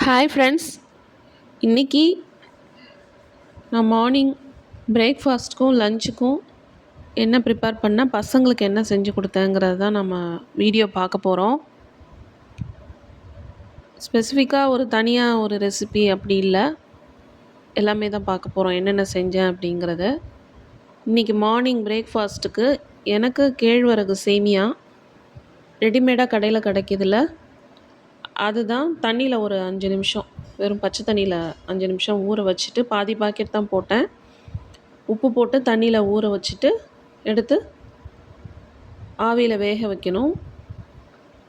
Hi friends. இன்றைக்கி நான் morning பிரேக்ஃபாஸ்ட்டுக்கும் லஞ்சுக்கும் என்ன ப்ரிப்பேர் பண்ணேன், பசங்களுக்கு என்ன செஞ்சு கொடுத்தேங்கிறது தான் நம்ம வீடியோ பார்க்க போகிறோம். ஸ்பெசிஃபிக்காக ஒரு தனியாக ஒரு ரெசிபி அப்படி இல்லை, எல்லாமே தான் பார்க்க போகிறோம் என்னென்ன செஞ்சேன் அப்படிங்கிறத. இன்றைக்கி மார்னிங் பிரேக்ஃபாஸ்ட்டுக்கு எனக்கு கேழ்வரகு சேமியா ரெடிமேடாக கடையில் கிடைக்கிதுல்ல, அதுதான் தண்ணியில் ஒரு 5 நிமிஷம், வெறும் பச்சை தண்ணியில் 5 நிமிஷம் ஊற வச்சுட்டு, பாதி பாக்கெட் தான் போட்டேன், உப்பு போட்டு தண்ணியில் ஊற வச்சுட்டு எடுத்து ஆவியில் வேக வைக்கணும்.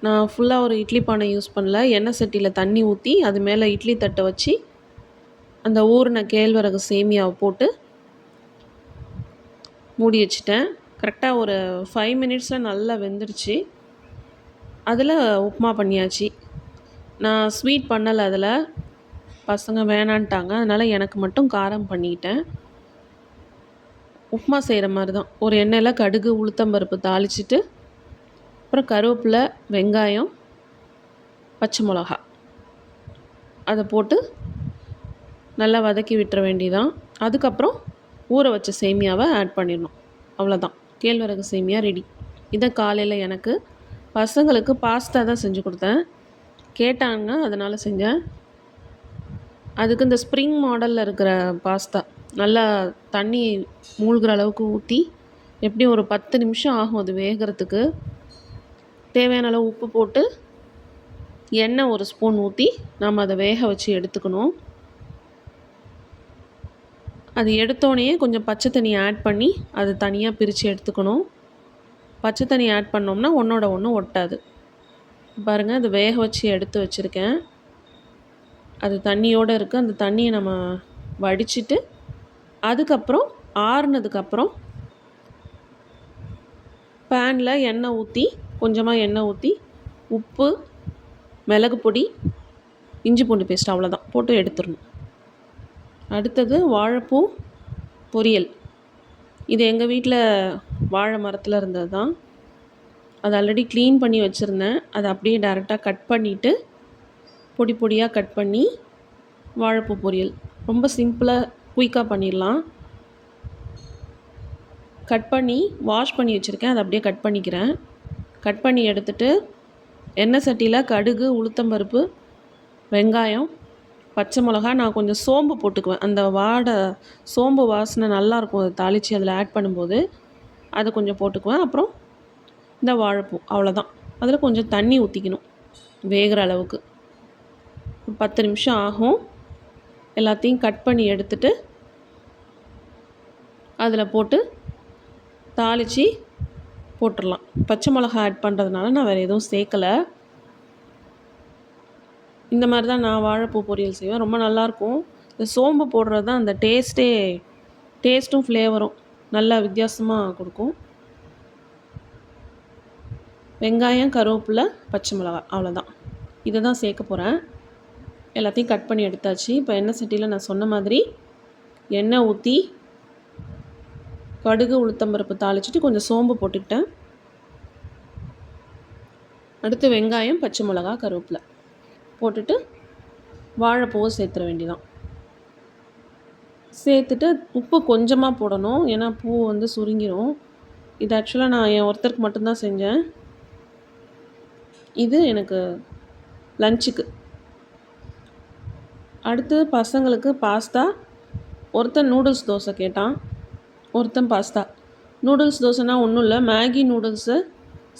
நான் ஃபுல்லாக ஒரு இட்லி பானை யூஸ் பண்ணல, எண்ணெய் சட்டியில் தண்ணி ஊற்றி அது மேலே இட்லி தட்டை வச்சு அந்த ஊறின கேழ்வரகு சேமியாவை போட்டு மூடி வச்சுட்டேன். கரெக்டாக ஒரு 5 மினிட்ஸில் நல்லா வெந்துடுச்சு. அதில் உப்புமா பண்ணியாச்சு. நான் ஸ்வீட் பண்ணலை, அதில் பசங்க வேணான்ட்டாங்க, அதனால் எனக்கு மட்டும் காரம் பண்ணிக்கிட்டேன். உப்புமா செய்கிற மாதிரி தான், ஒரு எண்ணெயில் கடுகு உளுத்தம்பருப்பு தாளிச்சிட்டு, அப்புறம் கருவேப்பிலை, வெங்காயம், பச்சை மிளகா அதை போட்டு நல்லா வதக்கி விட்டுற வேண்டியதான். அதுக்கப்புறம் ஊற வச்ச சேமியாவை ஆட் பண்ணிடணும், அவ்வளோதான். கேழ்வரகு சேமியா ரெடி. இதை காலையில் எனக்கு பசங்களுக்கு பாஸ்தா தான் செஞ்சு கொடுத்தேன், கேட்டாங்க, அதனால் செஞ்சேன். அதுக்கு இந்த ஸ்ப்ரிங் மாடலில் இருக்கிற பாஸ்தா நல்லா தண்ணி மூழ்கிற அளவுக்கு ஊற்றி, எப்படியும் ஒரு 10 நிமிஷம் ஆகும் அது வேகிறதுக்கு. தேவையான அளவு உப்பு போட்டு எண்ணெய் ஒரு ஸ்பூன் ஊற்றி நம்ம அதை வேக வச்சு எடுத்துக்கணும். அது எடுத்தோடனே கொஞ்சம் பச்சை தண்ணி ஆட் பண்ணி அது தனியாக பிரித்து எடுத்துக்கணும். பச்சை தண்ணி ஆட் பண்ணோம்னா ஒன்றோட ஒன்று ஒட்டாது. பாருங்கள், அது வேக வச்சு எடுத்து வச்சுருக்கேன். அது தண்ணியோடு இருக்குது. அந்த தண்ணியை நம்ம வடிச்சிட்டு அதுக்கப்புறம் ஆறுனதுக்கப்புறம் பேனில் எண்ணெய் ஊற்றி, கொஞ்சமாக எண்ணெய் ஊற்றி, உப்பு, மிளகு பொடி, இஞ்சி பூண்டு பேஸ்ட் அவ்வளோதான் போட்டு எடுத்துடணும். அடுத்தது வாழைப்பூ பொரியல். இது எங்கள் வீட்டில் வாழை மரத்தில் இருந்தது தான். அதை ஆல்ரெடி க்ளீன் பண்ணி வச்சுருந்தேன். அதை அப்படியே டேரெக்டாக கட் பண்ணிவிட்டு பொடி பொடியாக கட் பண்ணி வாழைப்பூ பொரியல் ரொம்ப சிம்பிளாக குயிக்காக பண்ணிடலாம். கட் பண்ணி வாஷ் பண்ணி வச்சுருக்கேன், அதை அப்படியே கட் பண்ணிக்கிறேன். கட் பண்ணி எடுத்துகிட்டு எண்ணெய் சட்டியில் கடுகு உளுத்தம்பருப்பு வெங்காயம் பச்சை மிளகா, நான் கொஞ்சம் சோம்பு போட்டுக்குவேன், அந்த சோம்பு வாசனை நல்லாயிருக்கும் அதை தாளித்து அதில் ஆட் பண்ணும்போது, அதை கொஞ்சம் போட்டுக்குவேன். அப்புறம் இந்த வாழைப்பூ அவ்வளோதான். அதில் கொஞ்சம் தண்ணி ஊற்றிக்கணும் வேகிற அளவுக்கு. 10 நிமிஷம் ஆகும். எல்லாத்தையும் கட் பண்ணி எடுத்துட்டு அதில் போட்டு தாளித்து போட்டுடலாம். பச்சை மிளகா ஆட் பண்ணுறதுனால நான் வேறு எதுவும் சேர்க்கலை. இந்த மாதிரி தான் நான் வாழைப்பூ பொரியல் செய்வேன், ரொம்ப நல்லாயிருக்கும். இந்த சோம்பு போடுறது தான் அந்த டேஸ்ட்டும் ஃப்ளேவரும் நல்லா வித்தியாசமாக கொடுக்கும். வெங்காயம், கருவேப்பிலை, பச்சை மிளகா அவ்வளோதான். இதை தான் சேர்க்க போகிறேன். எல்லாத்தையும் கட் பண்ணி எடுத்தாச்சு. இப்போ எண்ணெய் சட்டியில் நான் சொன்ன மாதிரி எண்ணெய் ஊற்றி கடுகு உளுத்தம்பருப்பு தாளிச்சிட்டு கொஞ்சம் சோம்பு போட்டுக்கிட்டேன். அடுத்து வெங்காயம், பச்சை மிளகா, கருவேப்பிலை போட்டுட்டு வாழைப்பூவை சேர்த்துற வேண்டியதான். சேர்த்துட்டு உப்பு கொஞ்சமாக போடணும், ஏன்னா பூ வந்து சுருங்கிடும். இது ஆக்சுவலாக நான் என் ஒருத்தருக்கு மட்டும்தான் செஞ்சேன். இது எனக்கு லஞ்சுக்கு. அடுத்து பசங்களுக்கு பாஸ்தா. ஒருத்தன் நூடுல்ஸ் தோசை கேட்டான், ஒருத்தன் பாஸ்தா. நூடுல்ஸ் தோசைனா ஒன்றும் இல்லை, மேகி நூடுல்ஸை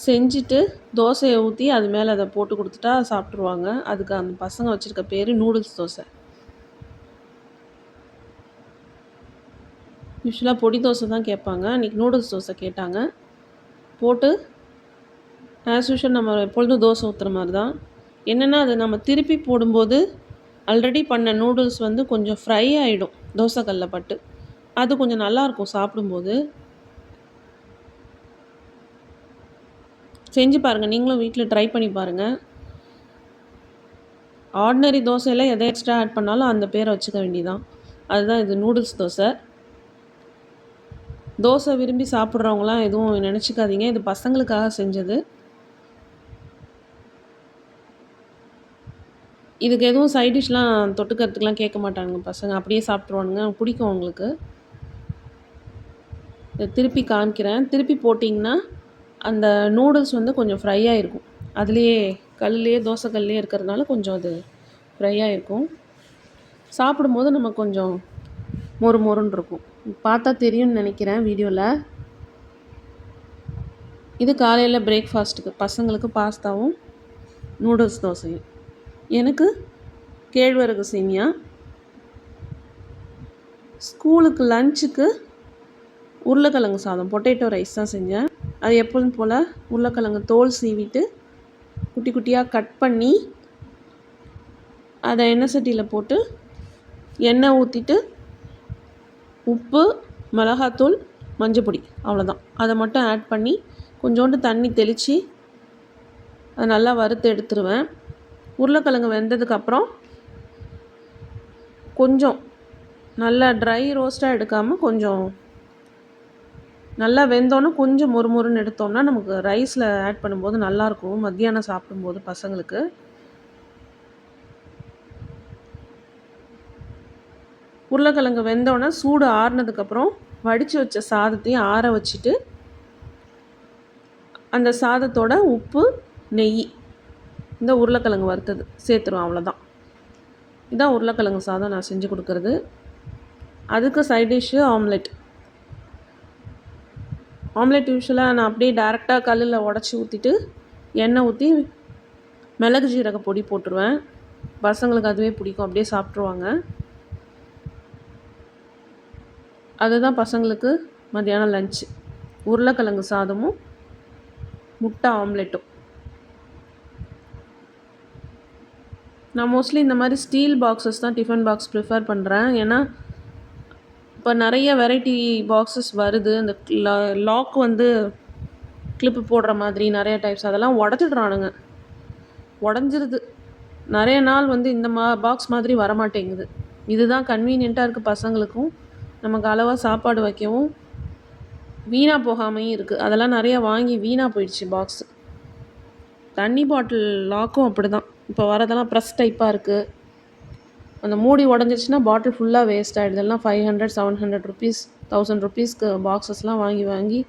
செஞ்சுட்டு தோசையை ஊற்றி அது மேலே அதை போட்டு கொடுத்துட்டா சாப்பிட்ருவாங்க. அதுக்கு அந்த பசங்க வச்சுருக்க பேர் நூடுல்ஸ் தோசை. யூஸ்வலாக பொடி தோசை தான் கேட்பாங்க, இன்றைக்கி நூடுல்ஸ் தோசை கேட்டாங்க. போட்டு ஆஸ் யூஷுவல் நம்ம எப்பொழுதும் தோசை ஊற்றுற மாதிரி தான். என்னென்னா அது நம்ம திருப்பி போடும்போது ஆல்ரெடி பண்ண நூடுல்ஸ் வந்து கொஞ்சம் ஃப்ரை ஆகிடும் தோசைக்கல்லில் பட்டு, அது கொஞ்சம் நல்லாயிருக்கும் சாப்பிடும்போது. செஞ்சு பாருங்கள், நீங்களும் வீட்டில் ட்ரை பண்ணி பாருங்கள். ஆர்டினரி தோசையில் எதை எக்ஸ்ட்ரா ஆட் பண்ணாலும் அந்த பேரை வச்சுக்க வேண்டியதான். அதுதான் இது நூடுல்ஸ் தோசை. தோசை விரும்பி சாப்பிட்றவங்களாம் எதுவும் நினச்சிக்காதீங்க, இது பசங்களுக்காக செஞ்சது. இதுக்கு எதுவும் சைட் டிஷ்லாம் தொட்டுக்கிறதுக்குலாம் கேட்க மாட்டானுங்க பசங்க. அப்படியே சாப்பிட்ருவானுங்க. பிடிக்கும் அவங்களுக்கு. இத திருப்பி காமிக்கிறேன். திருப்பி போட்டிங்கன்னா, அந்த நூடுல்ஸ் வந்து கொஞ்சம் ஃப்ரை ஆகிருக்கும். அதுலேயே கல்லுலேயே தோசை கல்லுலேயே இருக்கிறதுனால கொஞ்சம் அது ஃப்ரை ஆகிருக்கும். சாப்பிடும்போது நமக்கு கொஞ்சம் மொறு மொறுன்னு இருக்கும். பார்த்தா தெரியும்னு நினைக்கிறேன் வீடியோவில். இது காலையில் பிரேக்ஃபாஸ்ட்டுக்கு பசங்களுக்கு பாஸ்தாவும் நூடுல்ஸ் தோசையும். எனக்கு கேழ்வரகு சேமியா. ஸ்கூலுக்கு லஞ்சுக்கு உருளைக்கிழங்கு சாதம், பொட்டேட்டோ ரைஸ் தான் செஞ்சேன். அது எப்போதும் போல் உருளைக்கிழங்கு தோல் சீவிட்டு குட்டி குட்டியாக கட் பண்ணி அதை எண்ணெய் சட்டியில் போட்டு எண்ணெய் ஊற்றிட்டு உப்பு, மிளகாத்தூள், மஞ்சப்பொடி அவ்வளோதான். அதை மட்டும் ஆட் பண்ணி கொஞ்சோண்டு தண்ணி தெளித்து அதை நல்லா வறுத்து எடுத்துருவேன். உருளைக்கிழங்கு வெந்ததுக்கப்புறம் கொஞ்சம் நல்லா ட்ரை ரோஸ்ட்டாக எடுக்காமல் கொஞ்சம் நல்லா வெந்தோன்னே கொஞ்சம் மொறுமொறுன்னு எடுத்தோம்னா நமக்கு ரைஸில் ஆட் பண்ணும்போது நல்லாயிருக்கும் மத்தியானம் சாப்பிடும்போது பசங்களுக்கு. உருளைக்கிழங்கு வெந்தோடனே சூடு ஆறுனதுக்கப்புறம் வடித்து வச்ச சாதத்தையும் ஆற வச்சுட்டு அந்த சாதத்தோட உப்பு, நெய், இந்த உருளைக்கிழங்கு வறுத்தது சேர்த்துருவோம். அவ்வளோதான். இதான் உருளைக்கிழங்கு சாதம் நான் செஞ்சு கொடுக்குறது. அதுக்கு சைட் டிஷ்ஷு ஆம்லெட். ஆம்லெட் யூஸ்வலாக நான் அப்படியே டேரெக்டாக கல்லில் உடச்சி ஊற்றிட்டு எண்ணெய் ஊற்றி மிளகு ஜீரக பொடி போட்டுருவேன். பசங்களுக்கு அதுவே பிடிக்கும், அப்படியே சாப்பிட்ருவாங்க. அதுதான் பசங்களுக்கு மத்தியானம் லஞ்சு. உருளைக்கிழங்கு சாதமும் முட்டை ஆம்லெட்டும். நான் மோஸ்ட்லி இந்த மாதிரி ஸ்டீல் பாக்ஸஸ் தான் டிஃபன் பாக்ஸ் ப்ரிஃபர் பண்ணுறேன். ஏன்னா இப்போ நிறைய வெரைட்டி பாக்ஸஸ் வருது. அந்த லாக் வந்து கிளிப்பு போடுற மாதிரி நிறைய டைப்ஸ் அதெல்லாம் உடச்சிட்றானுங்க. உடஞ்சிருது. நிறைய நாள் வந்து இந்த பாக்ஸ் மாதிரி வரமாட்டேங்குது. இதுதான் கன்வீனியண்ட்டாக இருக்குது பசங்களுக்கும், நமக்கு அளவாக சாப்பாடு வைக்கவும், வீணாக போகாமையும் இருக்குது. அதெல்லாம் நிறையா வாங்கி வீணாக போயிடுச்சு பாக்ஸு. தண்ணி பாட்டில் லாக்கும் அப்படி தான். இப்போ வரதெல்லாம் ப்ரெஸ் டைப்பாக இருக்குது. அந்த மூடி உடஞ்சிருச்சுன்னா பாட்டில் ஃபுல்லாக வேஸ்ட் ஆகிடுது. எல்லாம் 500, 700 ருபீஸ், 1000 ருபீஸ்க்கு பாக்ஸஸ்லாம் வாங்கி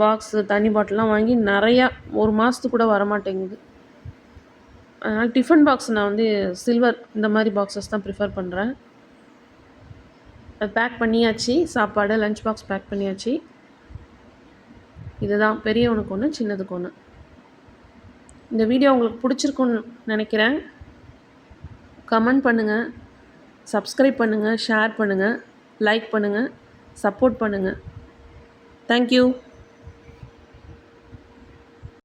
பாக்ஸு தண்ணி பாட்டிலாம் வாங்கி நிறையா ஒரு மாதத்துக்கு கூட வரமாட்டேங்குது. அதனால் டிஃபன் பாக்ஸ் நான் வந்து சில்வர் இந்த மாதிரி பாக்ஸஸ் தான் ப்ரிஃபர் பண்ணுறேன். அது பேக் பண்ணியாச்சு. சாப்பாடு லஞ்ச் பாக்ஸ் பேக் பண்ணியாச்சு. இதுதான் பெரியவனுக்கு ஒன்று, சின்னதுக்கு ஒன்று. இந்த வீடியோ உங்களுக்கு பிடிச்சிருக்குன்னு நினைக்கிறேன். கமெண்ட் பண்ணுங்கள், சப்ஸ்கிரைப் பண்ணுங்கள், ஷேர் பண்ணுங்கள், லைக் பண்ணுங்கள், சப்போர்ட் பண்ணுங்கள். தேங்க்யூ.